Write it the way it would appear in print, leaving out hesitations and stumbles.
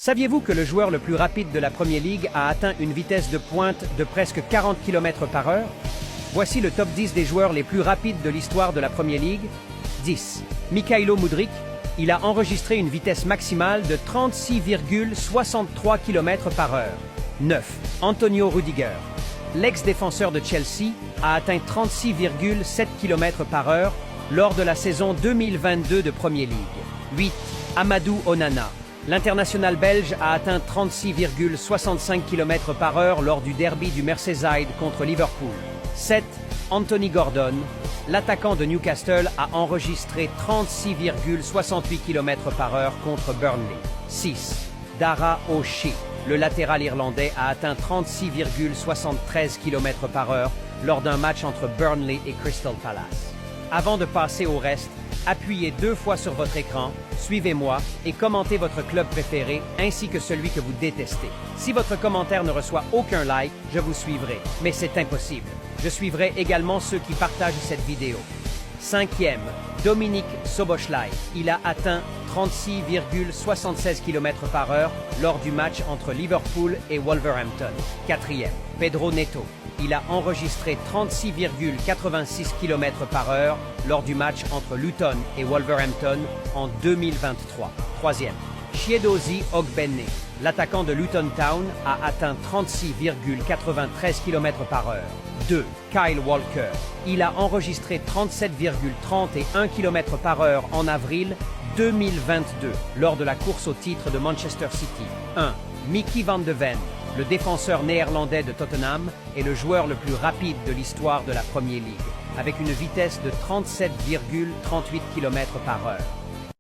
Saviez-vous que le joueur le plus rapide de la Premier League a atteint une vitesse de pointe de presque 40 km/h? Voici le top 10 des joueurs les plus rapides de l'histoire de la Premier League. 10. Mykhailo Mudryk. Il a enregistré une vitesse maximale de 36,63 km/h. 9. Antonio Rudiger. L'ex-défenseur de Chelsea a atteint 36,7 km/h lors de la saison 2022 de Premier League. 8. Amadou Onana. L'international belge a atteint 36,65 km/h lors du derby du Merseyside contre Liverpool. 7. Anthony Gordon. L'attaquant de Newcastle a enregistré 36,68 km/h contre Burnley. 6. Dara O'Shea. Le latéral irlandais a atteint 36,73 km/h lors d'un match entre Burnley et Crystal Palace. Avant de passer au reste, appuyez 2 fois sur votre écran, suivez-moi et commentez votre club préféré ainsi que celui que vous détestez. Si votre commentaire ne reçoit aucun like, je vous suivrai, mais c'est impossible. Je suivrai également ceux qui partagent cette vidéo. 5e, Dominik Szoboszlai. Il a atteint 36,76 km/h lors du match entre Liverpool et Wolverhampton. 4e, Pedro Neto. Il a enregistré 36,86 km/h lors du match entre Luton et Wolverhampton en 2023. 3e, Chiedozie Ogbene. L'attaquant de Luton Town a atteint 36,93 km/h. 2. Kyle Walker. Il a enregistré 37,31 km/h en avril 2022 lors de la course au titre de Manchester City. 1. Mickey van de Ven. Le défenseur néerlandais de Tottenham est le joueur le plus rapide de l'histoire de la Premier League, avec une vitesse de 37,38 km/h.